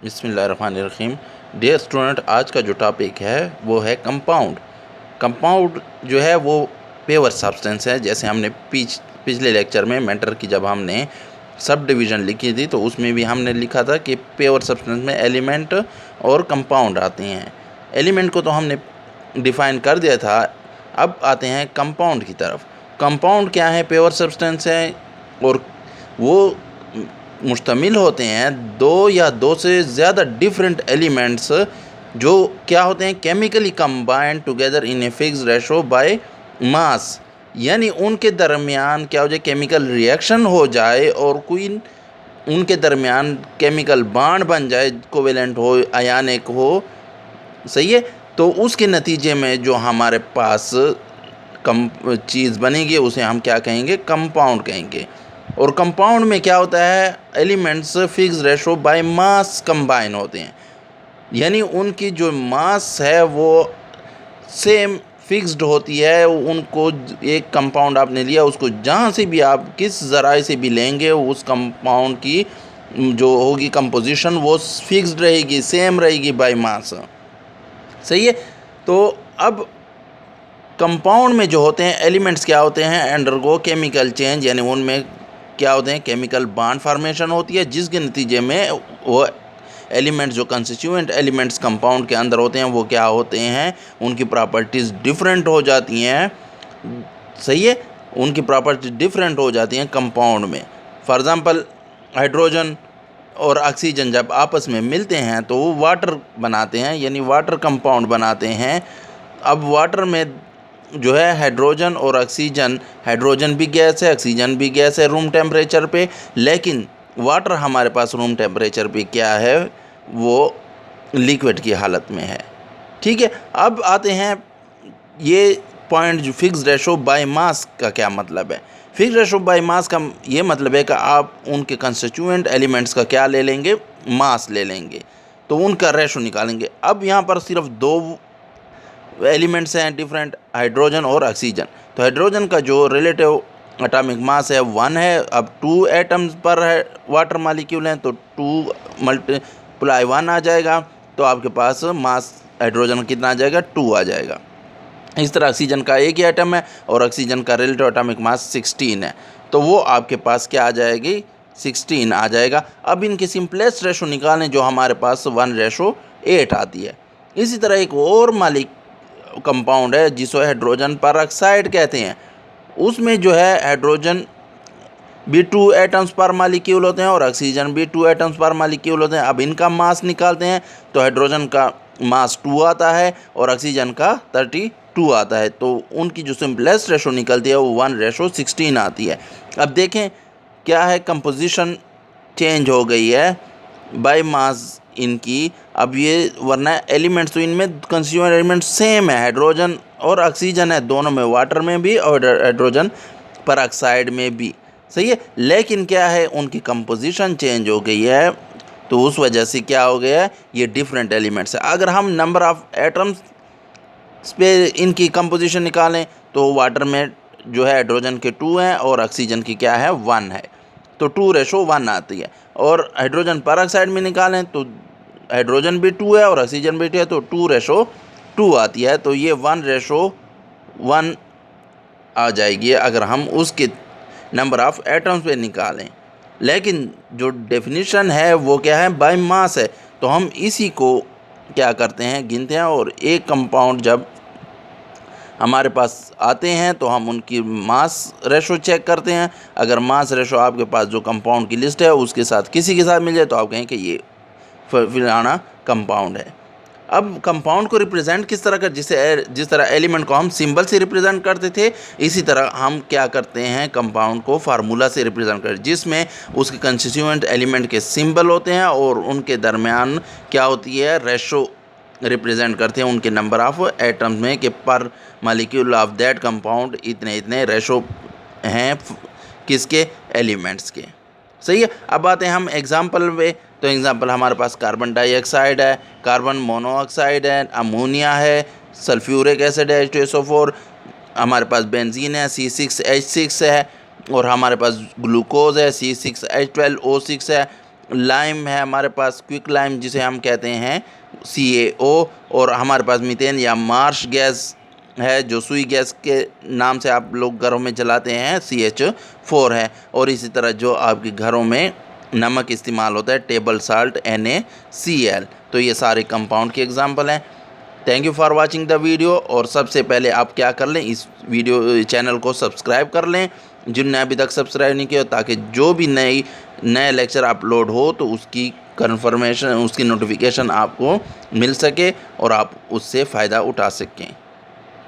बिस्मिल्लाहिर्रहमानिर्रहीम। Dear student, आज का जो टॉपिक है वो है कंपाउंड। कंपाउंड जो है वो पेवर सब्सटेंस है। जैसे हमने पिछले लेक्चर में मैटर की जब हमने सब डिवीज़न लिखी थी तो उसमें भी हमने लिखा था कि पेवर सब्सटेंस में एलिमेंट और कंपाउंड आते हैं। एलिमेंट को तो हमने डिफ़ाइन कर दिया था। अब आते हैं कंपाउंड की तरफ। कंपाउंड क्या है? पेवर सब्सटेंस है और वो मुश्तमिल होते हैं दो या दो से ज़्यादा डिफरेंट एलिमेंट्स जो क्या होते हैं, chemically combined together in a fix ratio by mass. यानी उनके दरमियान क्या हो जाए, केमिकल रिएक्शन हो जाए और कोई उनके दरमियान केमिकल बॉन्ड बन जाए, कोवेलेंट हो, आयनिक हो। सही है। तो उसके नतीजे में जो हमारे पास कम चीज़ बनेगी उसे हम क्या कहेंगे? कंपाउंड कहेंगे। और कंपाउंड में क्या होता है, elements fix ratio by mass combine होते हैं। यानी उनकी जो मास है वो सेम फिक्स्ड होती है। उनको एक कंपाउंड आपने लिया, उसको जहाँ से भी आप किस ज़राए से भी लेंगे उस कंपाउंड की जो होगी कंपोजिशन वो फिक्स्ड रहेगी, सेम रहेगी बाय मास। सही है। तो अब कंपाउंड में जो होते हैं एलिमेंट्स क्या होते हैं, अंडरगो केमिकल चेंज। यानी उनमें क्या होते हैं, केमिकल बॉन्ड फॉर्मेशन होती है जिसके नतीजे में वो एलिमेंट्स जो कंस्टिट्यूएंट एलिमेंट्स कंपाउंड के अंदर होते हैं वो क्या होते हैं, उनकी प्रॉपर्टीज़ डिफरेंट हो जाती हैं। सही है। उनकी प्रॉपर्टी डिफरेंट हो जाती हैं कंपाउंड में। फॉर एग्ज़ाम्पल, हाइड्रोजन और ऑक्सीजन जब आपस में मिलते हैं तो वो वाटर बनाते हैं, यानी वाटर कंपाउंड बनाते हैं। अब वाटर में जो है हाइड्रोजन और ऑक्सीजन, हाइड्रोजन भी गैस है, ऑक्सीजन भी गैस है रूम टेम्परेचर पे, लेकिन वाटर हमारे पास रूम टेम्परेचर पे क्या है, वो लिक्विड की हालत में है। ठीक है। अब आते हैं ये पॉइंट, जो फिक्स रेशो बाय मास का क्या मतलब है। फिक्स रेशो बाय मास का ये मतलब है कि आप उनके कंस्टिट्यूएंट एलिमेंट्स का क्या ले लेंगे, मास ले लेंगे, तो उनका रेशो निकालेंगे। अब यहाँ पर सिर्फ दो एलिमेंट्स हैं डिफरेंट, हाइड्रोजन और ऑक्सीजन। तो हाइड्रोजन का जो रिलेटिव एटॉमिक मास है 1 है। अब 2 एटम्स पर है वाटर मालिक्यूल हैं तो 2 मल्टीप्लाई 1 आ जाएगा, तो आपके पास मास हाइड्रोजन कितना आ जाएगा? 2 आ जाएगा। इस तरह ऑक्सीजन का एक ही एटम है और ऑक्सीजन का रिलेटिव एटॉमिक मास 16 है, तो वो आपके पास क्या आ जाएगी? 16 आ जाएगा। अब इनकी सिंपलेस्ट रेशो निकालें जो हमारे पास 1:8 आती है। इसी तरह एक और मालिक कंपाउंड है जिसको हाइड्रोजन पर ऑक्साइड कहते हैं। उसमें जो है हाइड्रोजन भी 2 एटम्स पर मालिक्यूल होते हैं और ऑक्सीजन भी 2 एटम्स पर मालिक्यूल होते हैं। अब इनका मास निकालते हैं तो हाइड्रोजन का मास 2 आता है और ऑक्सीजन का 32 आता है, तो उनकी जो सिंपलेस्ट रेशो निकलती है वो 1:16 आती है। अब देखें क्या है, कंपोजिशन चेंज हो गई है बाय मास इनकी। अब ये वरना एलिमेंट्स तो इनमें कंस्टिट्यूएंट एलिमेंट सेम है, हाइड्रोजन और ऑक्सीजन है दोनों में, वाटर में भी और हाइड्रोजन पर ऑक्साइड में भी। सही है। लेकिन क्या है, उनकी कंपोजिशन चेंज हो गई है, तो उस वजह से क्या हो गया है, ये डिफरेंट एलिमेंट्स है। अगर हम नंबर ऑफ एटम्स पे इनकी कंपोजिशन निकालें तो वाटर में जो है हाइड्रोजन के 2 हैं और ऑक्सीजन की क्या है, 1 है, तो 2:1 आती है। और हाइड्रोजन पर ऑक्साइड में निकालें तो हाइड्रोजन भी 2 है और ऑक्सीजन भी 2 है, तो 2:2 आती है, तो ये 1:1 आ जाएगी अगर हम उसके नंबर ऑफ़ एटम्स पे निकालें। लेकिन जो डेफिनेशन है वो क्या है, बाय मास है, तो हम इसी को क्या करते हैं, गिनते हैं। और एक कंपाउंड जब हमारे पास आते हैं तो हम उनकी मास रेशो चेक करते हैं। अगर मास रेशो आपके पास जो कंपाउंड की लिस्ट है उसके साथ किसी के साथ मिल जाए तो आप कहें कि ये फलाना कंपाउंड है। अब कंपाउंड को रिप्रेजेंट किस तरह कर, जिस तरह एलिमेंट को हम सिंबल से रिप्रेजेंट करते थे, इसी तरह हम क्या करते हैं, कंपाउंड को फार्मूला से रिप्रेजेंट करते हैं, जिसमें उसके कंस्टिट्यूएंट एलिमेंट के सिंबल होते हैं और उनके दरमियान क्या होती है, रेशो रिप्रेजेंट करते हैं उनके नंबर ऑफ़ एटम्स में, कि पर मालिक्यूल ऑफ दैट कंपाउंड इतने इतने रेशो हैं किसके, एलिमेंट्स के। सही है। अब आते हैं हम एग्जाम्पल पे। तो एग्जाम्पल हमारे पास कार्बन डाइऑक्साइड है, कार्बन मोनोऑक्साइड है, अमोनिया है, सल्फ्यूरिक एसिड है H2SO4, हमारे पास बेंजीन है C6H6 है, और हमारे पास ग्लूकोज है C6H12O6 है, लाइम है हमारे पास, क्विक लाइम जिसे हम कहते हैं CaO, और हमारे पास मीथेन या मार्श गैस है जो सुई गैस के नाम से आप लोग घरों में जलाते हैं, CH4 है। और इसी तरह जो आपके घरों में नमक इस्तेमाल होता है, टेबल साल्ट NaCl। तो ये सारे कंपाउंड के एग्जांपल हैं। Thank you for watching the video. और सबसे पहले आप क्या कर लें, इस वीडियो चैनल को सब्सक्राइब कर लें जिनने अभी तक सब्सक्राइब नहीं किया, ताकि जो भी नए लेक्चर अपलोड हो तो उसकी कन्फर्मेशन, उसकी नोटिफिकेशन आपको मिल सके और आप उससे फ़ायदा उठा सकें।